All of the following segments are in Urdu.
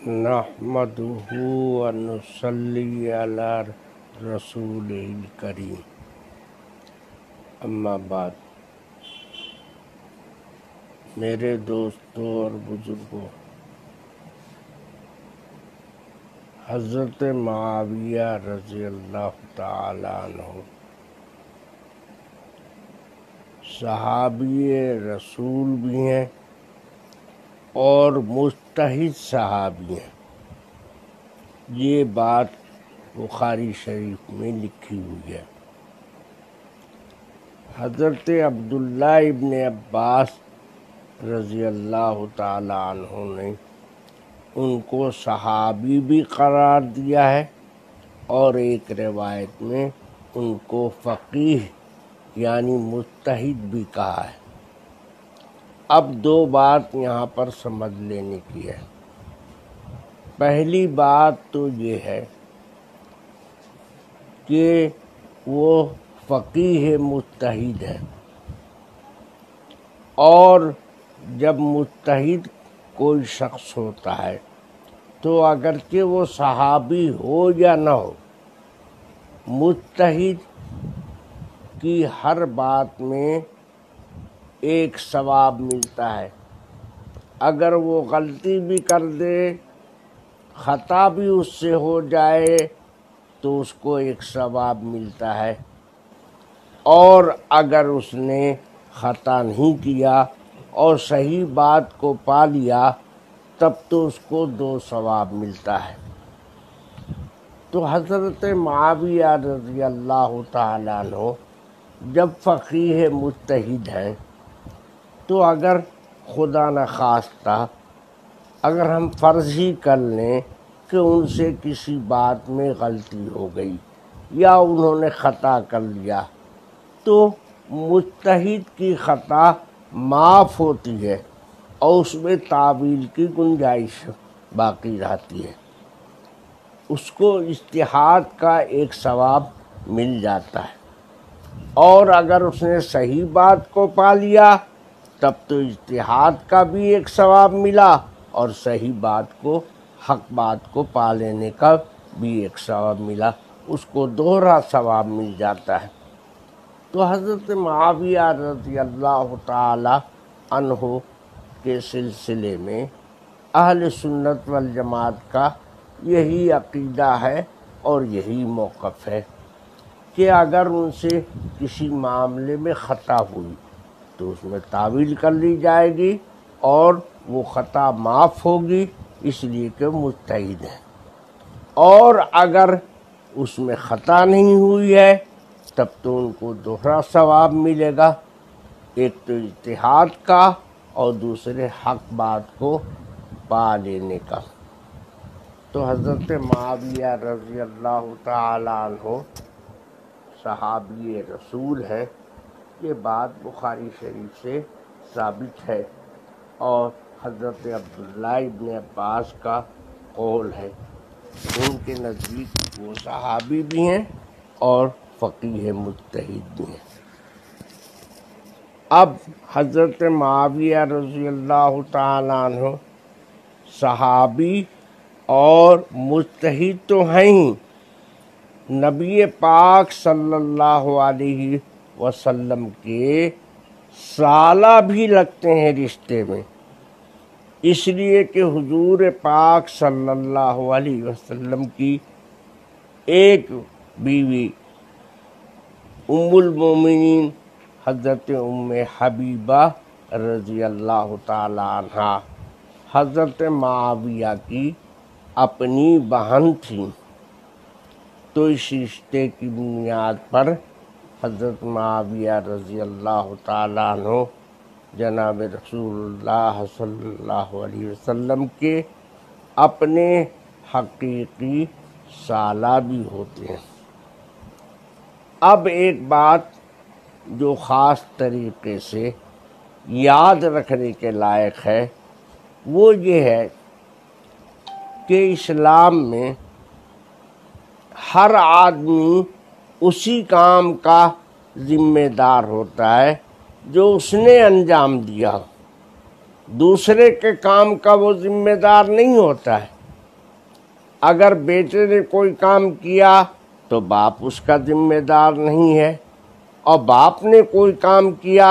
نحمدہ و نصلی علی رسول کریم، اما بعد۔ میرے دوستوں اور بزرگوں، حضرت معاویہ رضی اللہ تعالی عنہ صحابی رسول بھی ہیں اور مجتہد صحابی ہیں۔ یہ بات بخاری شریف میں لکھی ہوئی ہے۔ حضرت عبداللہ ابن عباس رضی اللہ تعالی عنہ نے ان کو صحابی بھی قرار دیا ہے، اور ایک روایت میں ان کو فقیہ یعنی مجتہد بھی کہا ہے۔ اب دو بات یہاں پر سمجھ لینے کی ہے۔ پہلی بات تو یہ ہے کہ وہ فقیہ مجتہد ہے، اور جب مجتہد کوئی شخص ہوتا ہے تو اگرچہ وہ صحابی ہو یا نہ ہو، مجتہد کی ہر بات میں ایک ثواب ملتا ہے۔ اگر وہ غلطی بھی کر دے، خطا بھی اس سے ہو جائے، تو اس کو ایک ثواب ملتا ہے، اور اگر اس نے خطا نہیں کیا اور صحیح بات کو پا لیا، تب تو اس کو 2 ثواب ملتا ہے۔ تو حضرت معاویہ رضی اللہ تعالی عنہ جب فقیہ مجتہد ہیں، تو اگر خدا نخواستہ اگر ہم فرض ہی کر لیں کہ ان سے کسی بات میں غلطی ہو گئی یا انہوں نے خطا کر لیا، تو مجتہد کی خطا معاف ہوتی ہے اور اس میں تعویل کی گنجائش باقی رہتی ہے۔ اس کو اجتہاد کا ایک ثواب مل جاتا ہے، اور اگر اس نے صحیح بات کو پا لیا تب تو اجتہاد کا بھی ایک ثواب ملا، اور صحیح بات کو، حق بات کو پا لینے کا بھی ایک ثواب ملا، اس کو دوہرا ثواب مل جاتا ہے۔ تو حضرت معاویہ رضی اللہ تعالی عنہ کے سلسلے میں اہل سنت والجماعت کا یہی عقیدہ ہے اور یہی موقف ہے کہ اگر ان سے کسی معاملے میں خطا ہوئی تو اس میں تعویل کر لی جائے گی، اور وہ خطا معاف ہوگی، اس لیے کہ مجتہد ہیں۔ اور اگر اس میں خطا نہیں ہوئی ہے تب تو ان کو دوہرا ثواب ملے گا، ایک تو اجتہاد کا اور دوسرے حق بات کو پا لینے کا۔ تو حضرت معاویہ رضی اللہ تعالی عنہ صحابی رسول ہے، یہ بات بخاری شریف سے ثابت ہے، اور حضرت عبداللہ ابن عباس کا قول ہے۔ ان کے نزدیک وہ صحابی بھی ہیں اور فقیہ مجتہد بھی ہیں۔ اب حضرت معاویہ رضی اللہ تعالیٰ عنہ صحابی اور مجتہد تو ہیں ہی، نبی پاک صلی اللہ علیہ وسلم کے سالہ بھی لگتے ہیں رشتے میں، اس لیے کہ حضور پاک صلی اللہ علیہ وسلم کی ایک بیوی ام المومنین حضرت ام حبیبہ رضی اللہ تعالی عنہا حضرت معاویہ کی اپنی بہن تھیں، تو اس رشتے کی بنیاد پر حضرت معاویہ رضی اللہ تعالی عنہ جناب رسول اللہ صلی اللہ علیہ وسلم کے اپنے حقیقی سالہ بھی ہوتے ہیں۔ اب ایک بات جو خاص طریقے سے یاد رکھنے کے لائق ہے، وہ یہ ہے کہ اسلام میں ہر آدمی اسی کام کا ذمہ دار ہوتا ہے جو اس نے انجام دیا۔ دوسرے کے کام کا وہ ذمہ دار نہیں ہوتا ہے۔ اگر بیٹے نے کوئی کام کیا تو باپ اس کا ذمہ دار نہیں ہے، اور باپ نے کوئی کام کیا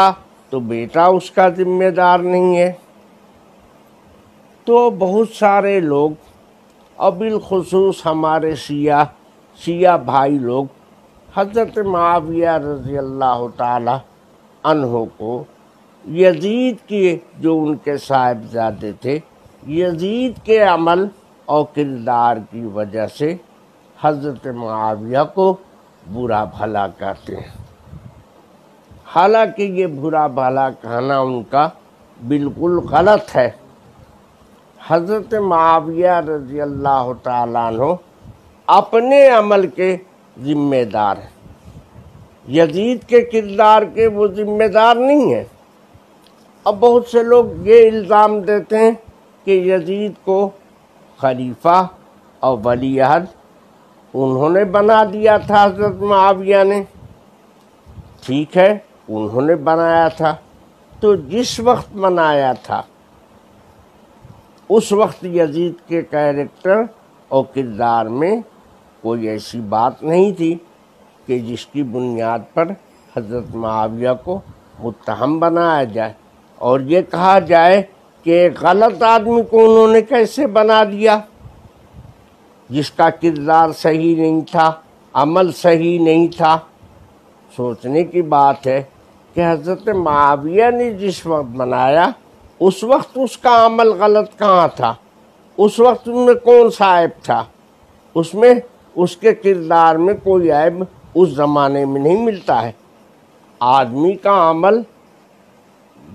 تو بیٹا اس کا ذمہ دار نہیں ہے۔ تو بہت سارے لوگ، اور بالخصوص ہمارے شیعہ بھائی لوگ، حضرت معاویہ رضی اللہ تعالی عنہ کو یزید کے، جو ان کے صاحبزادے تھے، یزید کے عمل اور کردار کی وجہ سے حضرت معاویہ کو برا بھلا کہتے ہیں۔ حالانکہ یہ برا بھلا کہنا ان کا بالکل غلط ہے۔ حضرت معاویہ رضی اللہ تعالیٰ عنہ اپنے عمل کے ذمہ دار ہیں، یزید کے کردار کے وہ ذمہ دار نہیں ہیں۔ اب بہت سے لوگ یہ الزام دیتے ہیں کہ یزید کو خلیفہ اور ولی عہد انہوں نے بنا دیا تھا، حضرت معاویہ نے۔ ٹھیک ہے، انہوں نے بنایا تھا، تو جس وقت بنایا تھا اس وقت یزید کے کیریکٹر اور کردار میں کوئی ایسی بات نہیں تھی کہ جس کی بنیاد پر حضرت معاویہ کو متہم بنایا جائے اور یہ کہا جائے کہ ایک غلط آدمی کو انہوں نے کیسے بنا دیا، جس کا کردار صحیح نہیں تھا، عمل صحیح نہیں تھا۔ سوچنے کی بات ہے کہ حضرت معاویہ نے جس وقت بنایا اس وقت اس کا عمل غلط کہاں تھا؟ اس وقت ان میں کون سا عیب تھا؟ اس میں اس کے کردار میں کوئی عیب اس زمانے میں نہیں ملتا ہے۔ آدمی کا عمل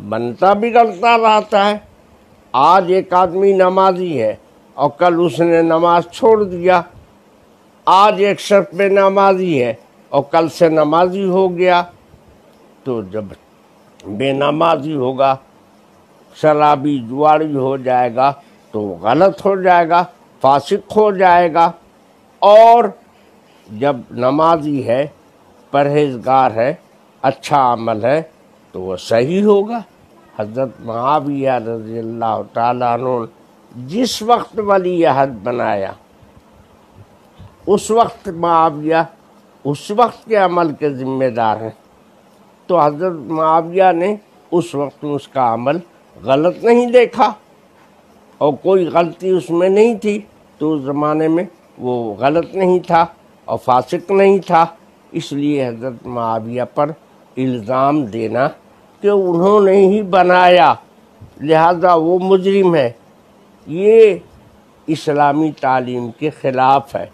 بنتا بگڑتا رہتا ہے۔ آج ایک آدمی نمازی ہے اور کل اس نے نماز چھوڑ دیا، آج ایک شرط پہ نمازی ہے اور کل سے نمازی ہو گیا، تو جب بے نمازی ہوگا، شرابی جواڑی ہو جائے گا تو غلط ہو جائے گا، فاسق ہو جائے گا، اور جب نمازی ہے، پرہیزگار ہے، اچھا عمل ہے تو وہ صحیح ہوگا۔ حضرت معاویہ رضی اللہ تعالیٰ عنہ جس وقت ولی عہد بنایا، اس وقت معاویہ اس وقت کے عمل کے ذمہ دار ہیں، تو حضرت معاویہ نے اس وقت اس کا عمل غلط نہیں دیکھا، اور کوئی غلطی اس میں نہیں تھی، تو اس زمانے میں وہ غلط نہیں تھا اور فاسق نہیں تھا۔ اس لیے حضرت معاویہ پر الزام دینا کہ انہوں نے ہی بنایا لہذا وہ مجرم ہے، یہ اسلامی تعلیم کے خلاف ہے،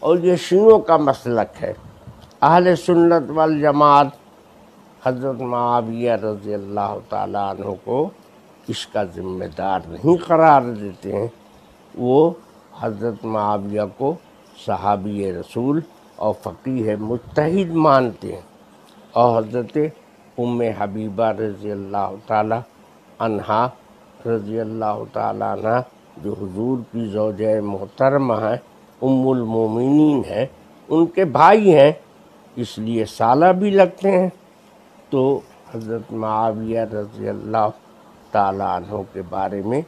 اور یہ شیعوں کا مسلک ہے۔ اہل سنت والجماعت حضرت معاویہ رضی اللہ تعالیٰ عنہ کو اس کا ذمہ دار نہیں قرار دیتے ہیں۔ وہ حضرت معاویہ کو صحابی رسول اور فقیہ مجتہد مانتے ہیں، اور حضرت ام حبیبہ رضی اللہ تعالیٰ عنہا رضی اللہ تعالیٰ عنہ جو حضور کی زوجہ محترمہ ہیں، ام المومنین ہیں، ان کے بھائی ہیں، اس لیے سالہ بھی لگتے ہیں۔ تو حضرت معاویہ رضی اللہ تعالیٰ عنہ کے بارے میں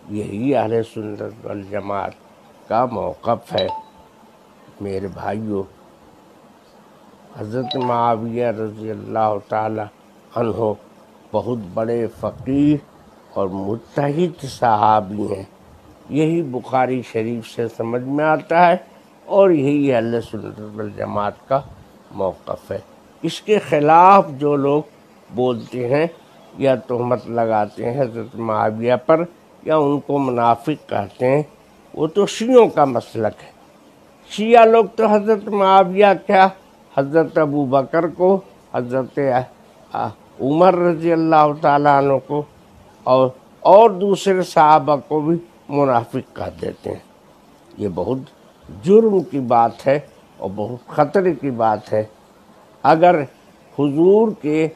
یہی اہل سنت والجماعت کا موقف ہے۔ میرے بھائیو، حضرت معاویہ رضی اللہ تعالیٰ عنہ بہت بڑے فقیہ اور مجتہد صحابی ہیں، یہی بخاری شریف سے سمجھ میں آتا ہے، اور یہی اہل سنت والجماعت کا موقف ہے۔ اس کے خلاف جو لوگ بولتے ہیں یا تہمت لگاتے ہیں حضرت معاویہ پر، یا ان کو منافق کہتے ہیں، وہ تو شیعوں کا مسلک ہے۔ شیعہ لوگ تو حضرت معاویہ کیا، حضرت ابو بکر کو، حضرت عمر رضی اللہ تعالیٰ عنہ کو، اور دوسرے صحابہ کو بھی منافق کہہ دیتے ہیں۔ یہ بہت جرم کی بات ہے اور بہت خطرے کی بات ہے۔ اگر حضور کے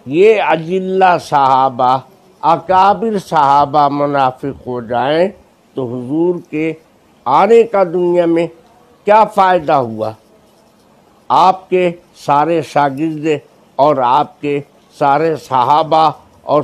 یہ اجلہ صحابہ، اکابر صحابہ منافق ہو جائیں تو حضور کے آنے کا دنیا میں کیا فائدہ ہوا؟ آپ کے سارے شاگرد اور آپ کے سارے صحابہ اور